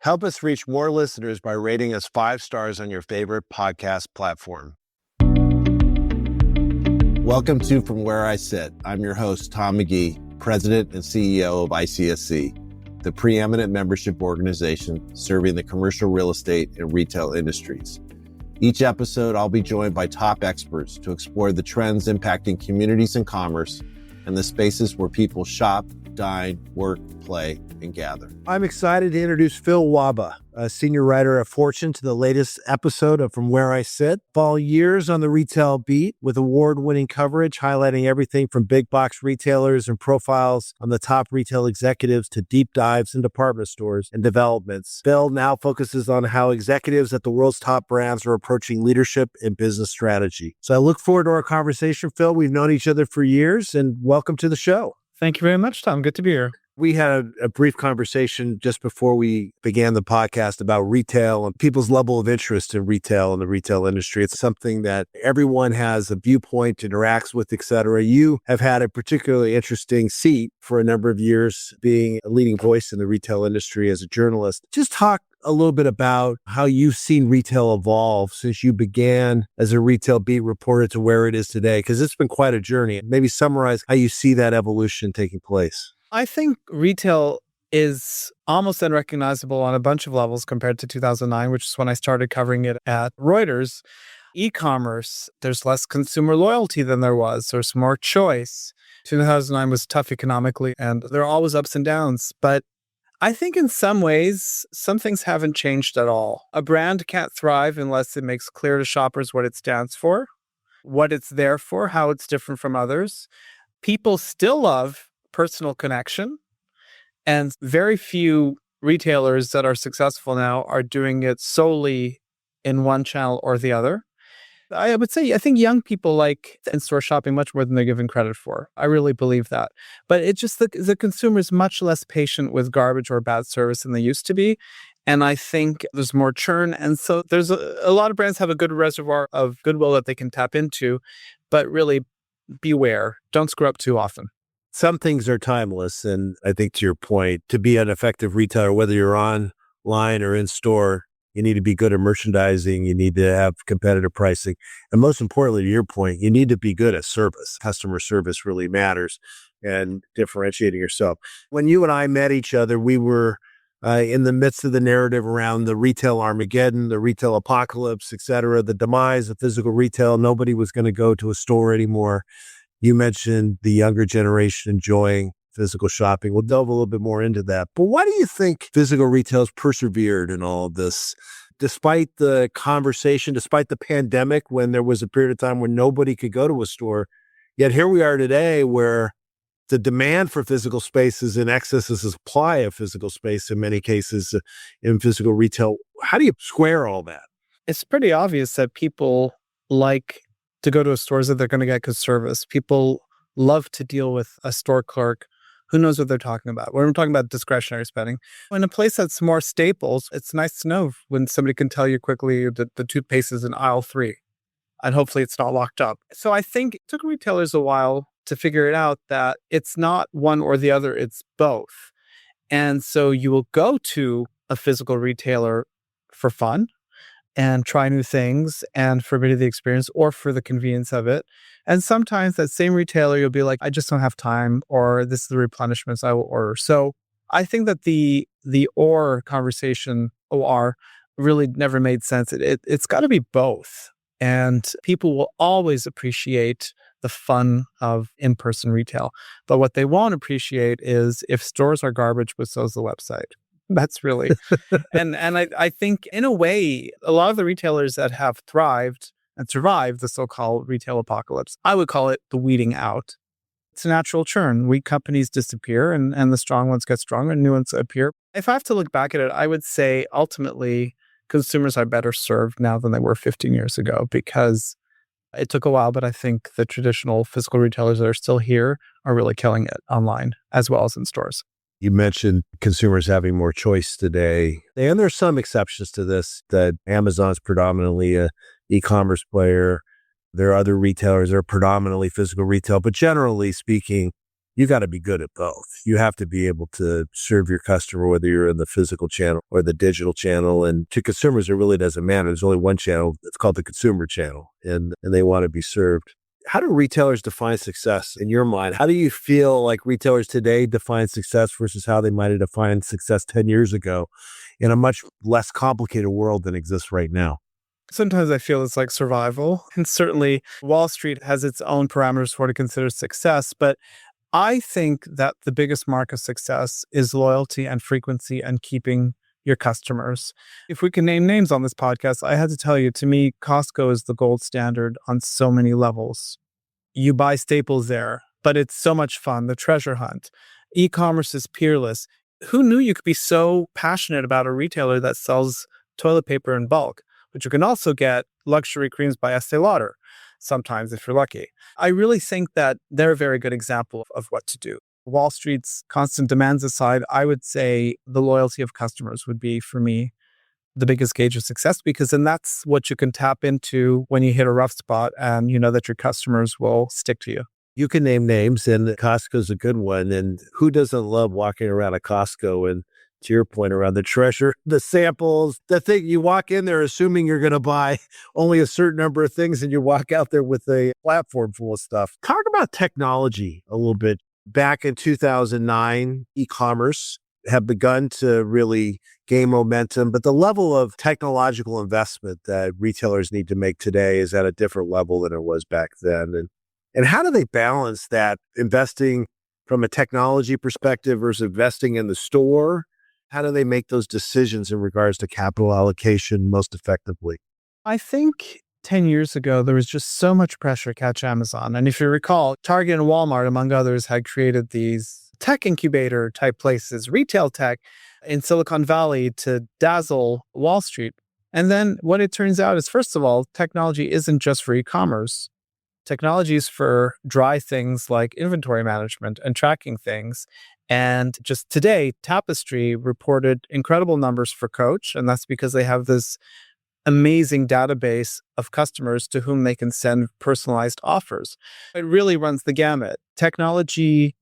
Help us reach more listeners by rating us 5 stars on your favorite podcast platform. Welcome to From Where I Sit. I'm your host, Tom McGee, President and CEO of ICSC, the preeminent membership organization serving the commercial real estate and retail industries. Each episode, I'll be joined by top experts to explore the trends impacting communities and commerce and the spaces where people shop, dine, work, play, and gather. I'm excited to introduce Phil Wahba, a senior writer at Fortune, to the latest episode of From Where I Sit. Follow years on the retail beat with award-winning coverage highlighting everything from big box retailers and profiles on the top retail executives to deep dives in department stores and developments. Phil now focuses on how executives at the world's top brands are approaching leadership and business strategy. So I look forward to our conversation, Phil. We've known each other for years, and welcome to the show. Thank you very much, Tom. Good to be here. We had a brief conversation just before we began the podcast about retail and people's level of interest in retail and the retail industry. It's something that everyone has a viewpoint, interacts with, et cetera. You have had a particularly interesting seat for a number of years, being a leading voice in the retail industry as a journalist. Just talk a little bit about how you've seen retail evolve since you began as a retail beat reporter to where it is today, because it's been quite a journey. Maybe summarize how you see that evolution taking place. I think retail is almost unrecognizable on a bunch of levels compared to 2009, which is when I started covering it at Reuters. E-commerce, there's less consumer loyalty than there was. There's more choice. 2009 was tough economically, and there are always ups and downs. But I think in some ways, some things haven't changed at all. A brand can't thrive unless it makes clear to shoppers what it stands for, what it's there for, how it's different from others. People still love personal connection, and very few retailers that are successful now are doing it solely in one channel or the other. I would say I think young people like in-store shopping much more than they're given credit for. I really believe that. But it's just the consumer is much less patient with garbage or bad service than they used to be. And I think there's more churn. And so there's a lot of brands have a good reservoir of goodwill that they can tap into, but really beware. Don't screw up too often. Some things are timeless, and I think to your point, to be an effective retailer, whether you're online or in store, you need to be good at merchandising, you need to have competitive pricing, and most importantly, to your point, you need to be good at service. Customer service really matters, and differentiating yourself. When you and I met each other, we were in the midst of the narrative around the retail Armageddon, the retail apocalypse, et cetera, the demise of physical retail. Nobody was going to go to a store anymore. You mentioned the younger generation enjoying physical shopping. We'll delve a little bit more into that. But why do you think physical retail has persevered in all of this? Despite the conversation, despite the pandemic, when there was a period of time when nobody could go to a store, yet here we are today where the demand for physical space is in excess of the supply of physical space in many cases in physical retail. How do you square all that? It's pretty obvious that people like to go to a store that they're going to get good service. People love to deal with a store clerk who knows what they're talking about. When we're talking about discretionary spending, in a place that's more staples, it's nice to know when somebody can tell you quickly that the toothpaste is in aisle 3, and hopefully it's not locked up. So I think it took retailers a while to figure it out that it's not one or the other, it's both. And so you will go to a physical retailer for fun and try new things and for a bit of the experience or for the convenience of it. And sometimes that same retailer, you'll be like, I just don't have time, or this is the replenishments I will order. So I think that the or conversation, OR, really never made sense. It's got to be both. And people will always appreciate the fun of in-person retail. But what they won't appreciate is if stores are garbage, but so is the website. That's really, and I think in a way, a lot of the retailers that have thrived and survived the so-called retail apocalypse, I would call it the weeding out. It's a natural churn. Weak companies disappear and the strong ones get stronger and new ones appear. If I have to look back at it, I would say ultimately consumers are better served now than they were 15 years ago because it took a while, but I think the traditional physical retailers that are still here are really killing it online as well as in stores. You mentioned consumers having more choice today. And there's some exceptions to this, that Amazon's predominantly an e-commerce player. There are other retailers that are predominantly physical retail. But generally speaking, you got to be good at both. You have to be able to serve your customer, whether you're in the physical channel or the digital channel. And to consumers, it really doesn't matter. There's only one channel. It's called the consumer channel, and they want to be served. How do retailers define success in your mind? How do you feel like retailers today define success versus how they might have defined success 10 years ago in a much less complicated world than exists right now? Sometimes I feel it's like survival. And certainly Wall Street has its own parameters for what it considers success. But I think that the biggest mark of success is loyalty and frequency and keeping your customers. If we can name names on this podcast, I had to tell you, to me, Costco is the gold standard on so many levels. You buy staples there, but it's so much fun. The treasure hunt. E-commerce is peerless. Who knew you could be so passionate about a retailer that sells toilet paper in bulk? But you can also get luxury creams by Estee Lauder, sometimes if you're lucky. I really think that they're a very good example of what to do. Wall Street's constant demands aside, I would say the loyalty of customers would be, for me, the biggest gauge of success, because then that's what you can tap into when you hit a rough spot and you know that your customers will stick to you. You can name names, and Costco's a good one. And who doesn't love walking around a Costco and, to your point, around the treasure, the samples, the thing you walk in there assuming you're going to buy only a certain number of things, and you walk out there with a platform full of stuff. Talk about technology a little bit. Back in 2009, e-commerce had begun to really gain momentum, but the level of technological investment that retailers need to make today is at a different level than it was back then. And how do they balance that, investing from a technology perspective versus investing in the store? How do they make those decisions in regards to capital allocation most effectively? I think 10 years ago, there was just so much pressure to catch Amazon. And if you recall, Target and Walmart, among others, had created these tech incubator type places, retail tech in Silicon Valley to dazzle Wall Street. And then what it turns out is, first of all, technology isn't just for e-commerce. Technology is for dry things like inventory management and tracking things. And just today, Tapestry reported incredible numbers for Coach, and that's because they have this amazing database of customers to whom they can send personalized offers. It really runs the gamut. Technology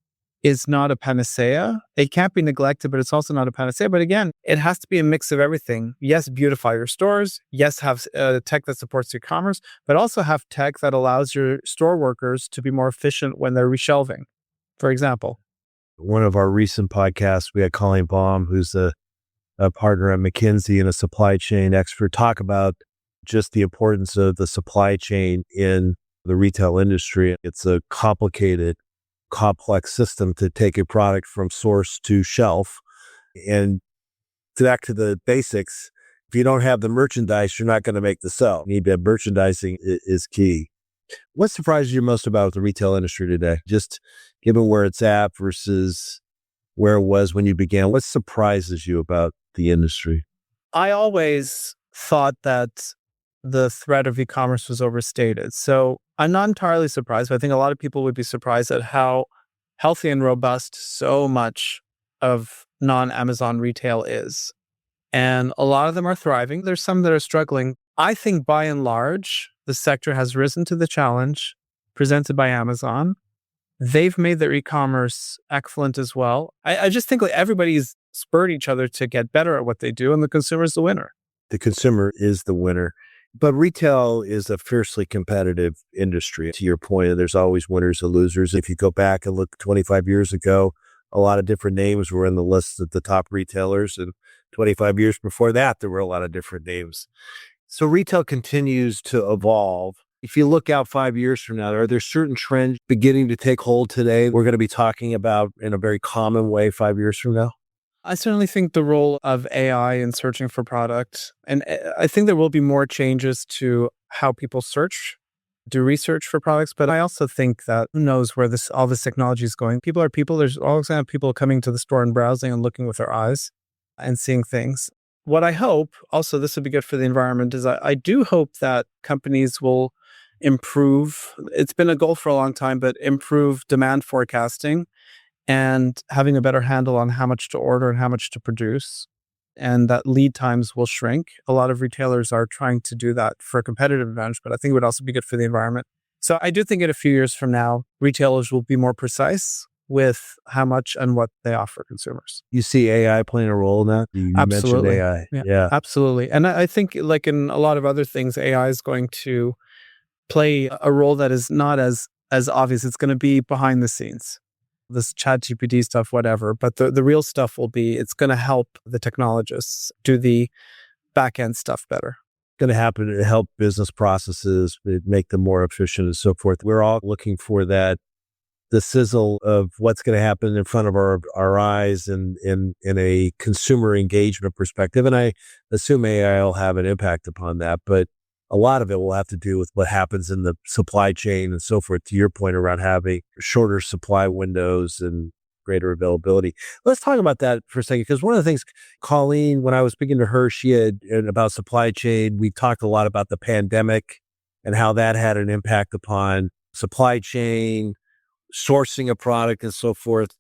is not a panacea. It can't be neglected, but it's also not a panacea. But again, it has to be a mix of everything. Yes, beautify your stores. Yes, have tech that supports e-commerce, but also have tech that allows your store workers to be more efficient when they're reshelving, for example. One of our recent podcasts, we had Colleen Baum, who's a partner at McKinsey and a supply chain expert, talk about just the importance of the supply chain in the retail industry. It's a complicated, complex system to take a product from source to shelf. And back to the basics, if you don't have the merchandise, you're not going to make the sell. You need to have merchandising is key. What surprises you most about the retail industry today? Just given where it's at versus where it was when you began, what surprises you about the industry? I always thought that the threat of e-commerce was overstated. So I'm not entirely surprised, but I think a lot of people would be surprised at how healthy and robust so much of non-Amazon retail is. And a lot of them are thriving. There's some that are struggling. I think by and large, the sector has risen to the challenge presented by Amazon. They've made their e-commerce excellent as well. I just think like everybody's spurred each other to get better at what they do, and the consumer is the winner. The consumer is the winner. But retail is a fiercely competitive industry. To your point, there's always winners and losers. If you go back and look 25 years ago, a lot of different names were in the list of the top retailers. And 25 years before that, there were a lot of different names. So retail continues to evolve. If you look out 5 years from now, are there certain trends beginning to take hold today we're going to be talking about in a very common way 5 years from now? I certainly think the role of AI in searching for product, and I think there will be more changes to how people do research for products. But I also think that who knows where all this technology is going. People are people. There's always going to have people coming to the store and browsing and looking with their eyes and seeing things. What I hope, also this would be good for the environment, is I do hope that companies will improve. It's been a goal for a long time, but improve demand forecasting and having a better handle on how much to order and how much to produce, and that lead times will shrink. A lot of retailers are trying to do that for a competitive advantage, but I think it would also be good for the environment. So I do think in a few years from now, retailers will be more precise with how much and what they offer consumers. You see AI playing a role in that? You mentioned Absolutely. AI. Yeah, Yeah. absolutely. And I think, like in a lot of other things, AI is going to play a role that is not as obvious. It's going to be behind the scenes, this chat GPT stuff, whatever. But the real stuff will be, it's going to help the technologists do the back end stuff better. Going to happen to help business processes, make them more efficient and so forth. We're all looking for that, the sizzle of what's going to happen in front of our eyes and in a consumer engagement perspective. And I assume AI will have an impact upon that, but a lot of it will have to do with what happens in the supply chain and so forth, to your point around having shorter supply windows and greater availability. Let's talk about that for a second, because one of the things, Colleen, when I was speaking to her, she had about supply chain, we talked a lot about the pandemic and how that had an impact upon supply chain, sourcing a product and so forth.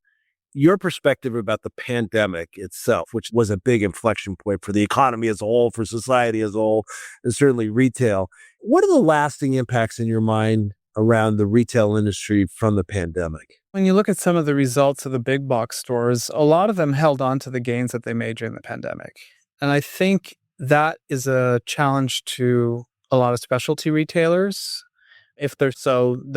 Your perspective about the pandemic itself, which was a big inflection point for the economy as a whole, for society as a whole, and certainly retail. What are the lasting impacts in your mind around the retail industry from the pandemic? When you look at some of the results of the big box stores, a lot of them held on to the gains that they made during the pandemic. And I think that is a challenge to a lot of specialty retailers. If they're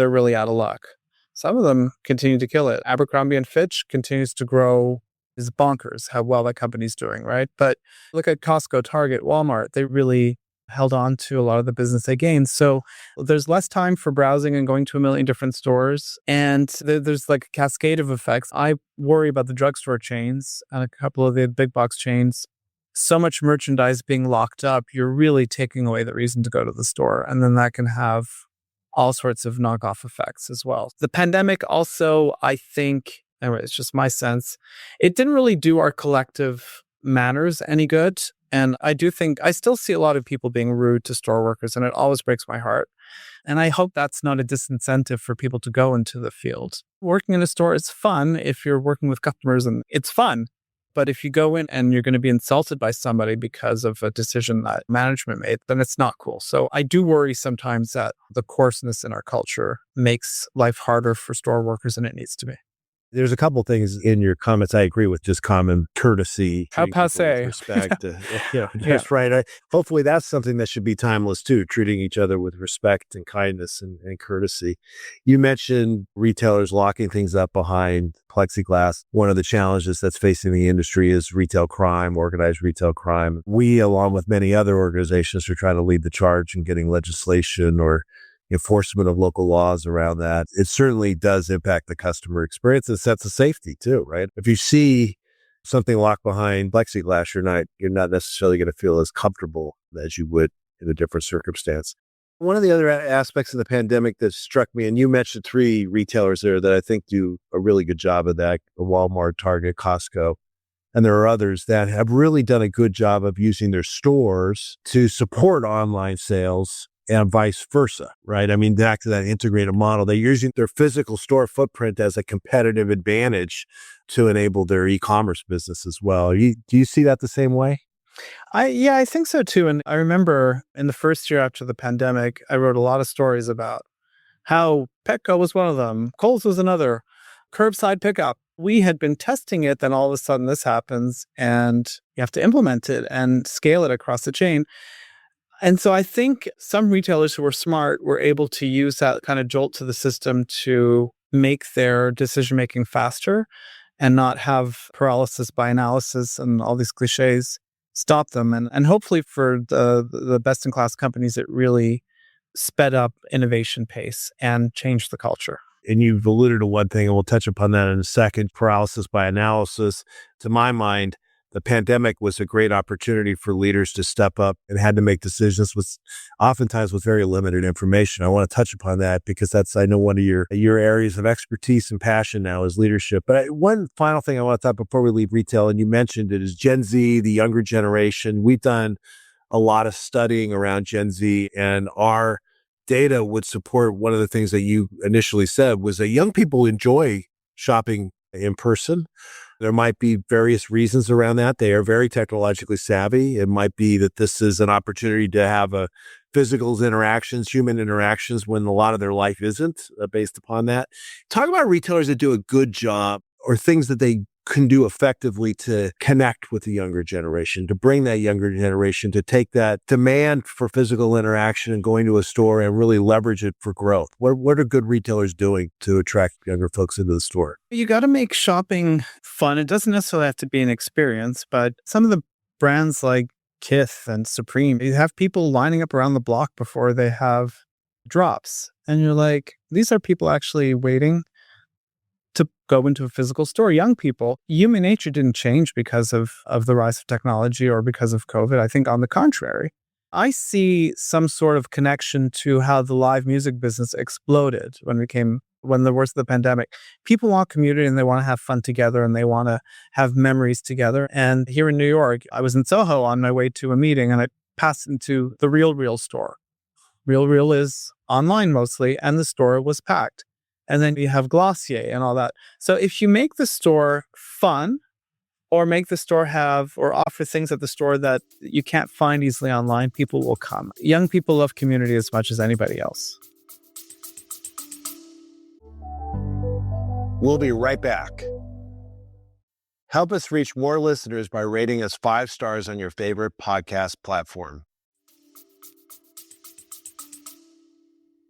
really out of luck. Some of them continue to kill it. Abercrombie and Fitch continues to grow. Is bonkers how well that company's doing, right? But look at Costco, Target, Walmart. They really held on to a lot of the business they gained. So there's less time for browsing and going to a million different stores. And there's like a cascade of effects. I worry about the drugstore chains and a couple of the big box chains. So much merchandise being locked up, you're really taking away the reason to go to the store. And then that can have all sorts of knockoff effects as well. The pandemic also, I think, anyway, it's just my sense, it didn't really do our collective manners any good. And I do think, I still see a lot of people being rude to store workers, and it always breaks my heart. And I hope that's not a disincentive for people to go into the field. Working in a store is fun if you're working with customers, and it's fun. But if you go in and you're going to be insulted by somebody because of a decision that management made, then it's not cool. So I do worry sometimes that the coarseness in our culture makes life harder for store workers than it needs to be. There's a couple things in your comments I agree with, just common courtesy. How treating people passé. with respect. Just right. Hopefully that's something that should be timeless too, treating each other with respect and kindness and courtesy. You mentioned retailers locking things up behind plexiglass. One of the challenges that's facing the industry is retail crime, organized retail crime. We, along with many other organizations, are trying to lead the charge in getting legislation or enforcement of local laws around that. It certainly does impact the customer experience and sense of safety too, right? If you see something locked behind plexiglass, you're not necessarily going to feel as comfortable as you would in a different circumstance. One of the other aspects of the pandemic that struck me, and you mentioned 3 retailers there that I think do a really good job of that: Walmart, Target, Costco. And there are others that have really done a good job of using their stores to support online sales and vice versa, right? I mean, back to that integrated model, they're using their physical store footprint as a competitive advantage to enable their e-commerce business as well. Do you see that the same way? I think so too. And I remember in the first year after the pandemic, I wrote a lot of stories about how Petco was one of them, Kohl's was another, curbside pickup. We had been testing it, then all of a sudden this happens and you have to implement it and scale it across the chain. And so I think some retailers who were smart were able to use that kind of jolt to the system to make their decision-making faster and not have paralysis by analysis and all these cliches stop them. And hopefully for the best-in-class companies, it really sped up innovation pace and changed the culture. And you've alluded to one thing, and we'll touch upon that in a second, paralysis by analysis. To my mind, the pandemic was a great opportunity for leaders to step up and had to make decisions oftentimes with very limited information. I want to touch upon that because that's, I know, one of your areas of expertise and passion now is leadership. But one final thing I want to talk before we leave retail, and you mentioned it, is Gen Z, the younger generation. We've done a lot of studying around Gen Z, and our data would support one of the things that you initially said was that young people enjoy shopping in person. There might be various reasons around that. They are very technologically savvy. It might be that this is an opportunity to have a physical interactions, human interactions, when a lot of their life isn't based upon that. Talk about retailers that do a good job or things that they can do effectively to connect with the younger generation, to bring that younger generation, to take that demand for physical interaction and going to a store and really leverage it for growth. What are good retailers doing to attract younger folks into the store? You got to make shopping fun. It doesn't necessarily have to be an experience, but some of the brands like Kith and Supreme, you have people lining up around the block before they have drops. And you're like, these are people actually waiting to go into a physical store. Young people, human nature didn't change because of the rise of technology or because of COVID. I think on the contrary, I see some sort of connection to how the live music business exploded when there was the pandemic. People want community and they want to have fun together and they want to have memories together. And here in New York, I was in Soho on my way to a meeting and I passed into the Real store. Real is online mostly, and the store was packed. And then you have Glossier and all that. So if you make the store fun or make the store have or offer things at the store that you can't find easily online, people will come. Young people love community as much as anybody else. We'll be right back. Help us reach more listeners by rating us 5 stars on your favorite podcast platform.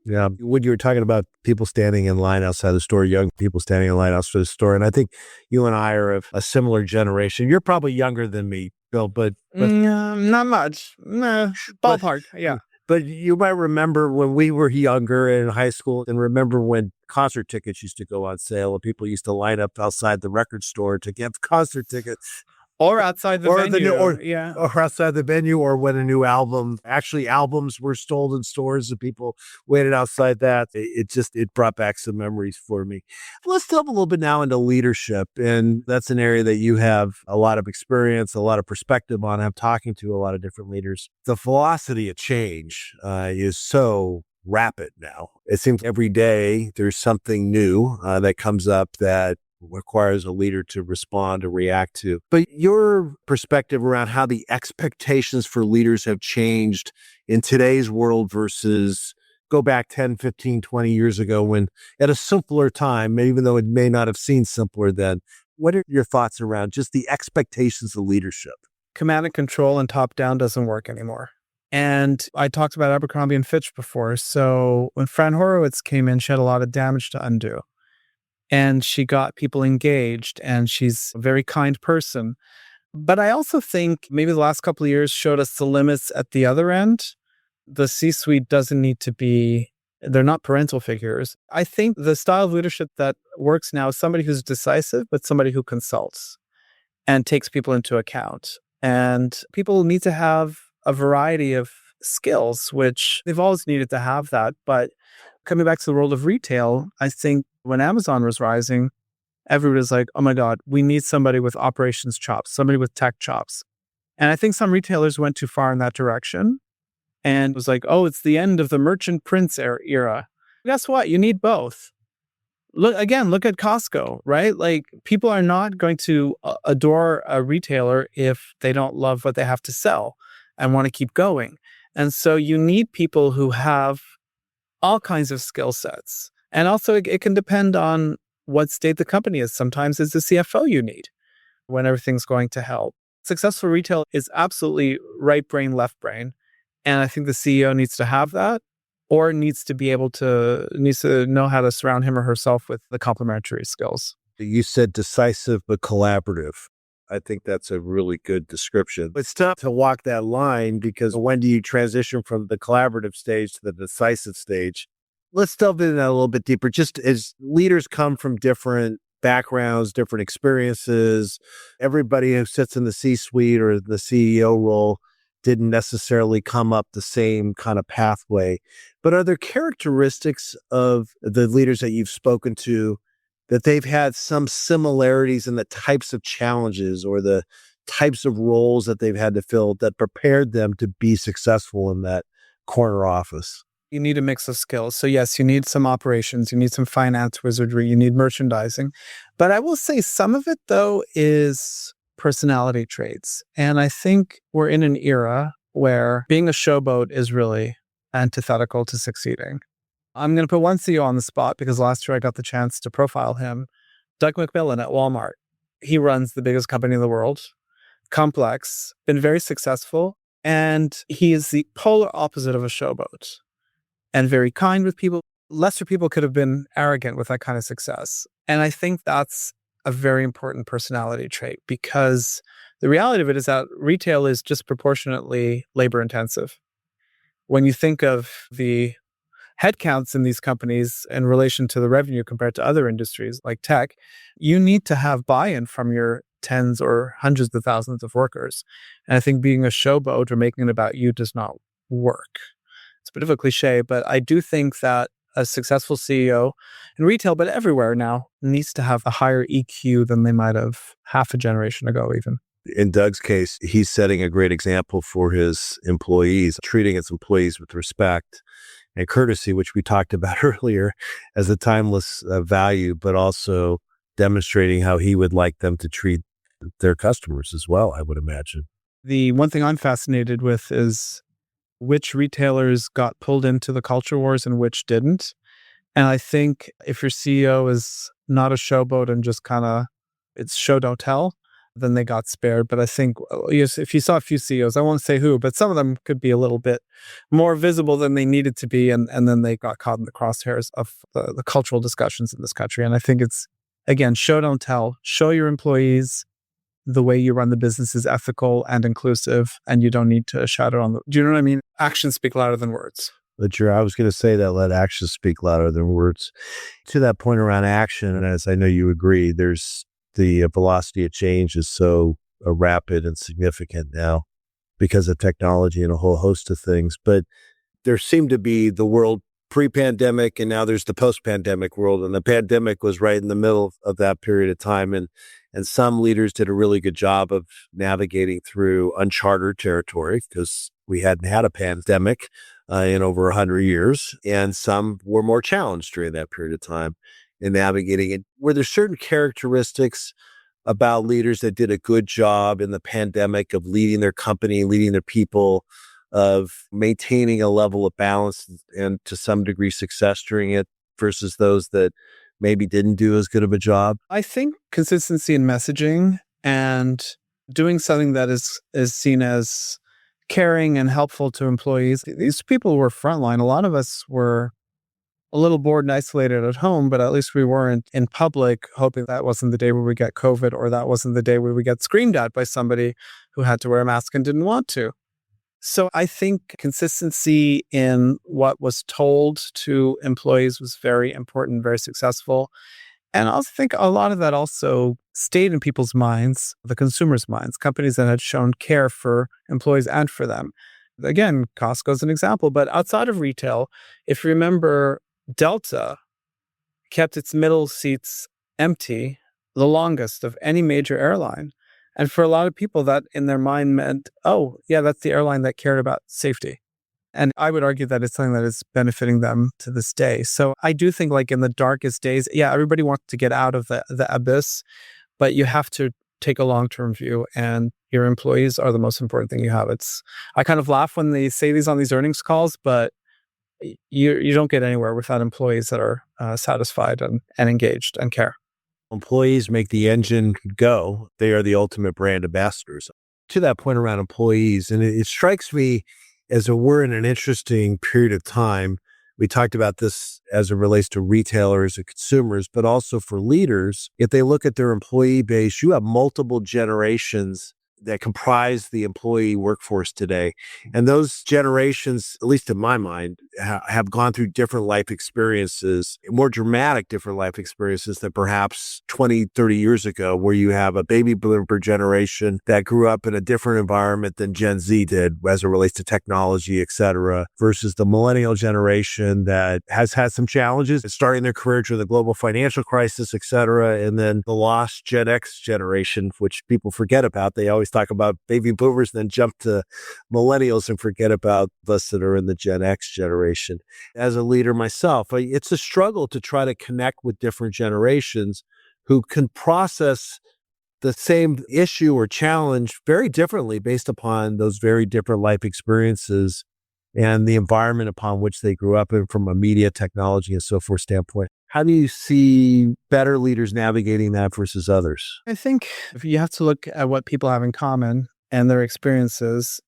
Yeah, when you were talking about people standing in line outside the store, young people standing in line outside the store, and I think you and I are of a similar generation. You're probably younger than me, Bill, but not much. Nah, ballpark, yeah. But you might remember when we were younger in high school, and remember when concert tickets used to go on sale, and people used to line up outside the record store to get concert tickets. Or outside the venue. Or outside the venue, or when a new albums were sold in stores and people waited outside that. It brought back some memories for me. Let's delve a little bit now into leadership. And that's an area that you have a lot of experience, a lot of perspective on. I'm talking to a lot of different leaders. The velocity of change is so rapid now. It seems every day there's something new that comes up that requires a leader to respond or react to. But your perspective around how the expectations for leaders have changed in today's world versus go back 10, 15, 20 years ago when at a simpler time, even though it may not have seemed simpler then, what are your thoughts around just the expectations of leadership? Command and control and top down doesn't work anymore. And I talked about Abercrombie and Fitch before. So when Fran Horowitz came in, she had a lot of damage to undo. And she got people engaged, and she's a very kind person. But I also think maybe the last couple of years showed us the limits at the other end. The C-suite doesn't need to be, they're not parental figures. I think the style of leadership that works now is somebody who's decisive, but somebody who consults and takes people into account. And people need to have a variety of skills, which they've always needed to have that. But coming back to the world of retail, I think when Amazon was rising, everybody was like, oh my God, we need somebody with operations chops, somebody with tech chops. And I think some retailers went too far in that direction and was like, oh, it's the end of the merchant prince era. Guess what? You need both. Look at Costco, right? Like, people are not going to adore a retailer if they don't love what they have to sell and want to keep going. And so you need people who have all kinds of skill sets. And also it can depend on what state the company is. Sometimes it's the CFO you need when everything's going to hell. Successful retail is absolutely right brain, left brain. And I think the CEO needs to have that, or needs to know how to surround him or herself with the complementary skills. You said decisive but collaborative. I think that's a really good description. It's tough to walk that line, because when do you transition from the collaborative stage to the decisive stage? Let's delve into that a little bit deeper. Just as leaders come from different backgrounds, different experiences, everybody who sits in the C-suite or the CEO role didn't necessarily come up the same kind of pathway. But are there characteristics of the leaders that you've spoken to that they've had some similarities in the types of challenges or the types of roles that they've had to fill that prepared them to be successful in that corner office? You need a mix of skills. So yes, you need some operations, you need some finance wizardry, you need merchandising. But I will say some of it, though, is personality traits. And I think we're in an era where being a showboat is really antithetical to succeeding. I'm going to put one CEO on the spot because last year I got the chance to profile him. Doug McMillon at Walmart. He runs the biggest company in the world, complex, been very successful, and he is the polar opposite of a showboat and very kind with people. Lesser people could have been arrogant with that kind of success. And I think that's a very important personality trait because the reality of it is that retail is disproportionately labor intensive. When you think of the headcounts in these companies in relation to the revenue compared to other industries like tech, you need to have buy-in from your tens or hundreds of thousands of workers. And I think being a showboat or making it about you does not work. It's a bit of a cliche, but I do think that a successful CEO in retail, but everywhere now, needs to have a higher EQ than they might have half a generation ago even. In Doug's case, he's setting a great example for his employees, treating his employees with respect and courtesy, which we talked about earlier as a timeless value, but also demonstrating how he would like them to treat their customers as well, I would imagine. The one thing I'm fascinated with is which retailers got pulled into the culture wars and which didn't. And I think if your CEO is not a showboat and just kind of, it's show don't tell, then they got spared. But I think if you saw a few CEOs, I won't say who, but some of them could be a little bit more visible than they needed to be. And then they got caught in the crosshairs of the cultural discussions in this country. And I think it's, again, show don't tell. Show your employees the way you run the business is ethical and inclusive, and you don't need to shout it on the, do you know what I mean? Actions speak louder than words. I was going to say that let actions speak louder than words. To that point around action, and as I know you agree, there's the velocity of change is so rapid and significant now because of technology and a whole host of things. But there seemed to be the world pre-pandemic, and now there's the post-pandemic world. And the pandemic was right in the middle of that period of time. And some leaders did a really good job of navigating through uncharted territory because we hadn't had a pandemic in over 100 years. And some were more challenged during that period of time in navigating it. Were there certain characteristics about leaders that did a good job in the pandemic of leading their company, leading their people, of maintaining a level of balance and to some degree success during it versus those that maybe didn't do as good of a job? I think consistency in messaging and doing something that is seen as caring and helpful to employees. These people were frontline. A lot of us were a little bored and isolated at home, but at least we weren't in public hoping that wasn't the day where we get COVID or that wasn't the day where we get screamed at by somebody who had to wear a mask and didn't want to. So I think consistency in what was told to employees was very important, very successful. And I also think a lot of that also stayed in people's minds, the consumers' minds, companies that had shown care for employees and for them. Again, Costco is an example, but outside of retail, if you remember, Delta kept its middle seats empty the longest of any major airline. And for a lot of people, that in their mind meant, oh, yeah, that's the airline that cared about safety. And I would argue that it's something that is benefiting them to this day. So I do think like in the darkest days, yeah, everybody wants to get out of the abyss, but you have to take a long-term view and your employees are the most important thing you have. I kind of laugh when they say these on these earnings calls, but you don't get anywhere without employees that are satisfied and engaged and care. Employees make the engine go. They are the ultimate brand ambassadors. To that point around employees, and it strikes me as we're in an interesting period of time. We talked about this as it relates to retailers and consumers, but also for leaders. If they look at their employee base, you have multiple generations that comprise the employee workforce today. And those generations, at least in my mind, have gone through different life experiences, more dramatic different life experiences than perhaps 20, 30 years ago, where you have a baby boomer generation that grew up in a different environment than Gen Z did as it relates to technology, et cetera, versus the millennial generation that has had some challenges starting their career during the global financial crisis, et cetera, and then the lost Gen X generation, which people forget about. They always talk about baby boomers, then jump to millennials and forget about us that are in the Gen X generation. As a leader myself, it's a struggle to try to connect with different generations who can process the same issue or challenge very differently based upon those very different life experiences and the environment upon which they grew up in from a media, technology, and so forth standpoint. How do you see better leaders navigating that versus others? I think if you have to look at what people have in common and their experiences,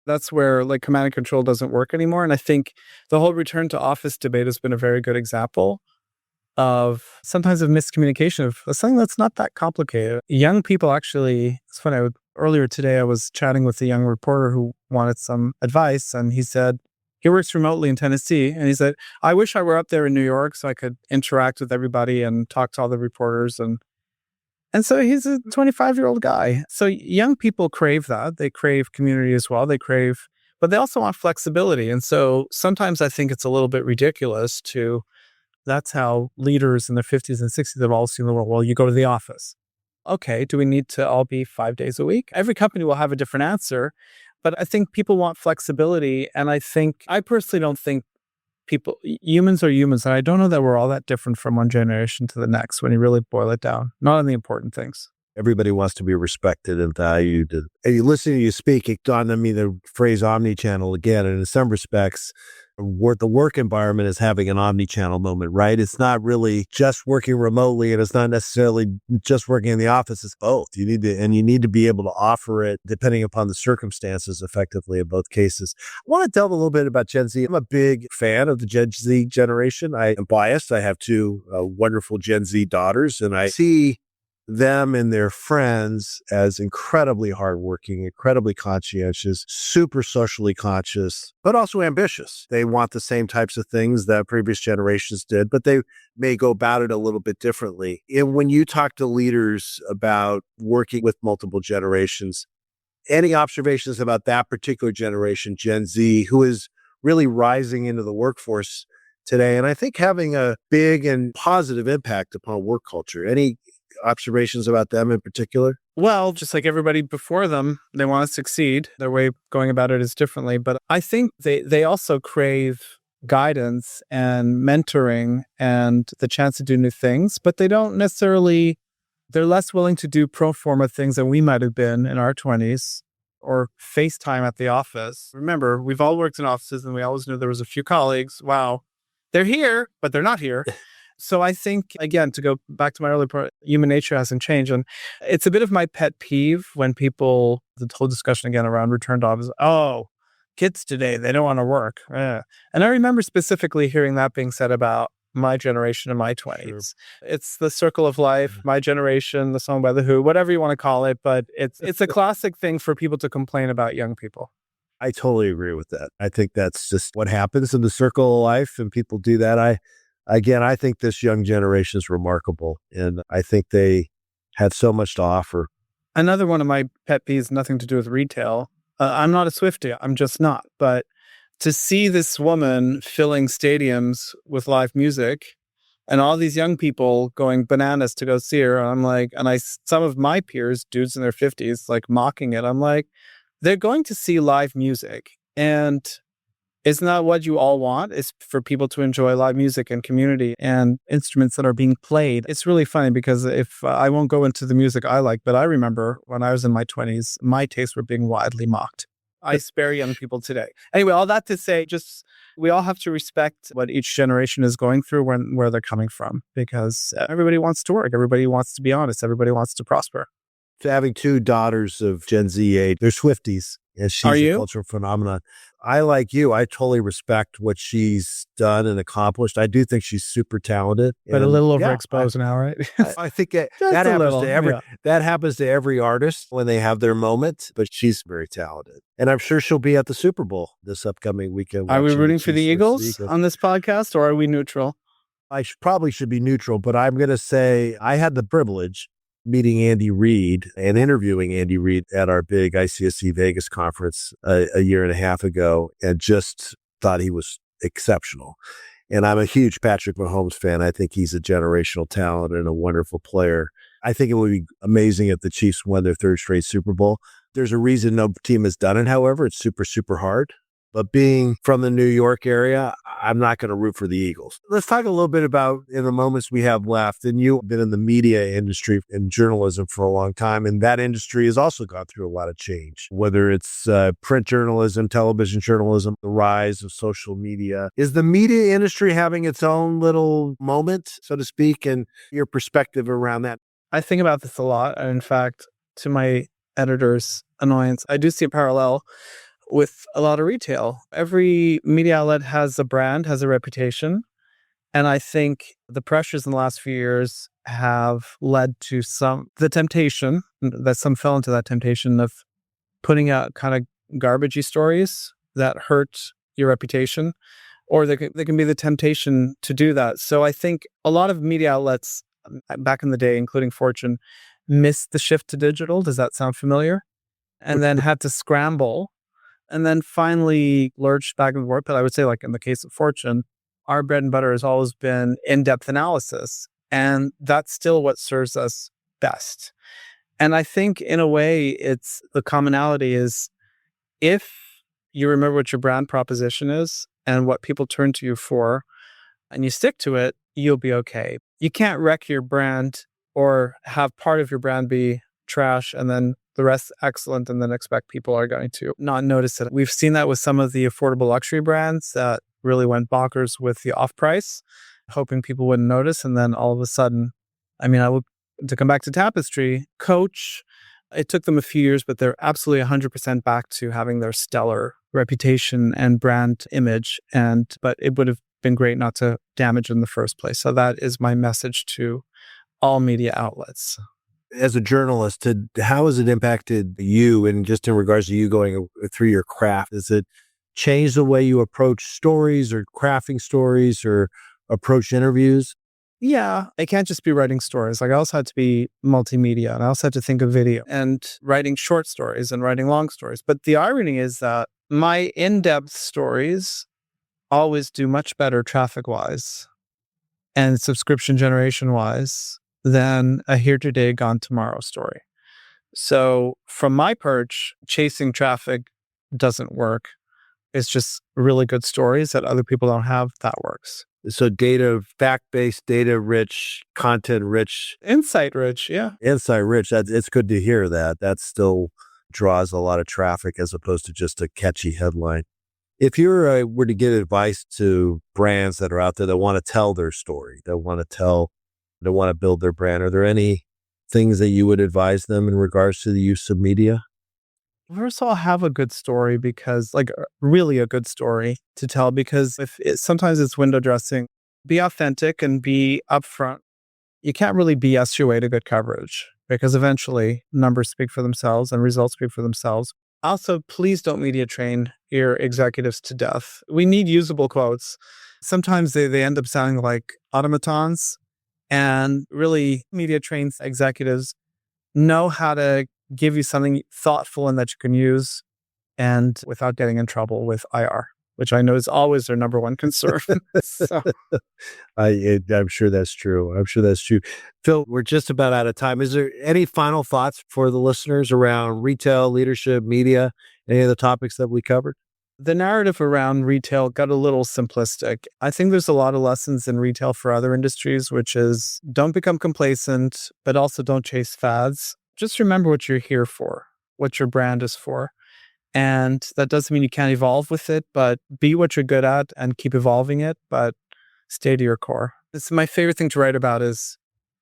that's where like command and control doesn't work anymore. And I think the whole return to office debate has been a very good example of sometimes of miscommunication of something that's not that complicated. Young people actually, it's funny, earlier today I was chatting with a young reporter who wanted some advice, and he said he works remotely in Tennessee, and he said, I wish I were up there in New York so I could interact with everybody and talk to all the reporters. And so he's a 25-year-old guy. So young people crave that. They crave community as well. But they also want flexibility. And so sometimes I think it's a little bit ridiculous that's how leaders in their 50s and 60s have all seen the world. Well, you go to the office. Okay, do we need to all be 5 days a week? Every company will have a different answer, but I think people want flexibility. And I personally don't think humans are humans. And I don't know that we're all that different from one generation to the next when you really boil it down, not on the important things. Everybody wants to be respected and valued. And you listen to you speak, it dawned on me the phrase omni-channel again. And in some respects, the work environment is having an omni-channel moment, right? It's not really just working remotely, and it's not necessarily just working in the office. It's both. You need to be able to offer it depending upon the circumstances effectively in both cases. I want to delve a little bit about Gen Z. I'm a big fan of the Gen Z generation. I am biased. I have two wonderful Gen Z daughters, and I see them and their friends as incredibly hardworking, incredibly conscientious, super socially conscious, but also ambitious. They want the same types of things that previous generations did, but they may go about it a little bit differently. And when you talk to leaders about working with multiple generations, any observations about that particular generation, Gen Z, who is really rising into the workforce today, and I think having a big and positive impact upon work culture? Any observations about them in particular? Well, just like everybody before them, they want to succeed. Their way of going about it is differently. But I think they also crave guidance and mentoring and the chance to do new things, but they're less willing to do pro forma things than we might have been in our 20s or FaceTime at the office. Remember, we've all worked in offices and we always knew there was a few colleagues. Wow, they're here, but they're not here. So I think, again, to go back to my earlier point, human nature hasn't changed. And it's a bit of my pet peeve when the whole discussion again around return to office, oh, kids today, they don't want to work. And I remember specifically hearing that being said about my generation in my 20s. Sure. It's the circle of life, my generation, the song by The Who, whatever you want to call it. But it's a classic thing for people to complain about young people. I totally agree with that. I think that's just what happens in the circle of life, and people do that. I think this young generation is remarkable, and I think they have so much to offer. Another one of my pet peeves, nothing to do with retail. I'm not a Swiftie. I'm just not. But to see this woman filling stadiums with live music and all these young people going bananas to go see her, I'm like, some of my peers, dudes in their 50s, like mocking it. I'm like, they're going to see live music, and isn't that what you all want? Is for people to enjoy live music and community and instruments that are being played. It's really funny because I won't go into the music I like, but I remember when I was in my 20s, my tastes were being widely mocked. I spare young people today. Anyway, all that to say, just we all have to respect what each generation is going through, where they're coming from, because everybody wants to work. Everybody wants to be honest. Everybody wants to prosper. Having two daughters of Gen Z age, they're Swifties, and she's a cultural phenomenon. I, like you, I totally respect what she's done and accomplished. I do think she's super talented. But a little overexposed now, right? I think that happens to every artist when they have their moment, but she's very talented. And I'm sure she'll be at the Super Bowl this upcoming weekend. Are we rooting for the Eagles on this podcast, or are we neutral? I probably should be neutral, but I'm going to say I had the privilege meeting Andy Reid and interviewing Andy Reid at our big ICSC Vegas conference a year and a half ago, and just thought he was exceptional. And I'm a huge Patrick Mahomes fan. I think he's a generational talent and a wonderful player. I think it would be amazing if the Chiefs won their third straight Super Bowl. There's a reason no team has done it, however. It's super, super hard. But being from the New York area, I'm not going to root for the Eagles. Let's talk a little bit about, in the moments we have left, and you've been in the media industry and journalism for a long time, and that industry has also gone through a lot of change, whether it's print journalism, television journalism, the rise of social media. Is the media industry having its own little moment, so to speak, and your perspective around that? I think about this a lot. And in fact, to my editor's annoyance, I do see a parallel with a lot of retail. Every media outlet has a brand, has a reputation. And I think the pressures in the last few years have led to the temptation that some fell into that temptation of putting out kind of garbagey stories that hurt your reputation, or they can be the temptation to do that. So I think a lot of media outlets back in the day, including Fortune, missed the shift to digital. Does that sound familiar? And then had to scramble and then finally lurched back and forth. But I would say, like in the case of Fortune, our bread and butter has always been in-depth analysis. And that's still what serves us best. And I think in a way, it's the commonality is if you remember what your brand proposition is and what people turn to you for, and you stick to it, you'll be okay. You can't wreck your brand or have part of your brand be trash and then the rest excellent and then expect people are going to not notice it. We've seen that with some of the affordable luxury brands that really went bonkers with the off-price, hoping people wouldn't notice. And then all of a sudden, to come back to Tapestry, Coach, it took them a few years, but they're absolutely 100% back to having their stellar reputation and brand image. But it would have been great not to damage in the first place. So that is my message to all media outlets. As a journalist, how has it impacted you, and just in regards to you going through your craft? Has it changed the way you approach stories or crafting stories or approach interviews? Yeah, I can't just be writing stories. Like I also had to be multimedia, and I also had to think of video and writing short stories and writing long stories. But the irony is that my in-depth stories always do much better traffic-wise and subscription generation-wise than a here today, gone tomorrow story. So from my perch, chasing traffic doesn't work. It's just really good stories that other people don't have that works. So data, fact-based, data-rich, content-rich. Insight-rich, yeah. Insight-rich. It's good to hear that. That still draws a lot of traffic as opposed to just a catchy headline. If you were to give advice to brands that are out there that want to tell their story, that want to build their brand, are there any things that you would advise them in regards to the use of media? First of all, have a good story really a good story to tell, because sometimes it's window dressing. Be authentic and be upfront. You can't really BS your way to good coverage because eventually numbers speak for themselves and results speak for themselves. Also, please don't media train your executives to death. We need usable quotes. Sometimes they end up sounding like automatons, and really media trained executives know how to give you something thoughtful and that you can use and without getting in trouble with IR, which I know is always their number one concern. So. I'm sure that's true. Phil, we're just about out of time. Is there any final thoughts for the listeners around retail, leadership, media, any of the topics that we covered? The narrative around retail got a little simplistic. I think there's a lot of lessons in retail for other industries, which is don't become complacent, but also don't chase fads. Just remember what you're here for, what your brand is for. And that doesn't mean you can't evolve with it, but be what you're good at and keep evolving it, but stay to your core. This is my favorite thing to write about is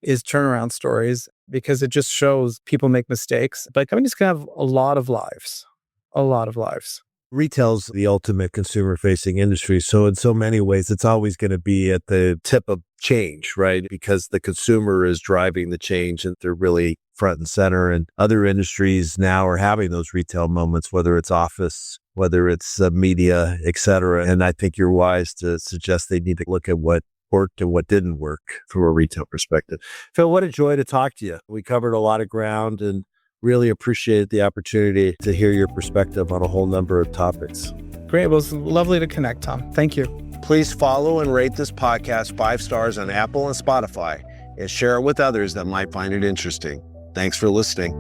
turnaround stories, because it just shows people make mistakes, but companies can have a lot of lives. Retail's the ultimate consumer-facing industry. So in so many ways, it's always going to be at the tip of change, right? Because the consumer is driving the change and they're really front and center. And other industries now are having those retail moments, whether it's office, whether it's media, et cetera. And I think you're wise to suggest they need to look at what worked and what didn't work from a retail perspective. Phil, what a joy to talk to you. We covered a lot of ground and really appreciate the opportunity to hear your perspective on a whole number of topics. Great. It was lovely to connect, Tom. Thank you. Please follow and rate this podcast 5 stars on Apple and Spotify, and share it with others that might find it interesting. Thanks for listening.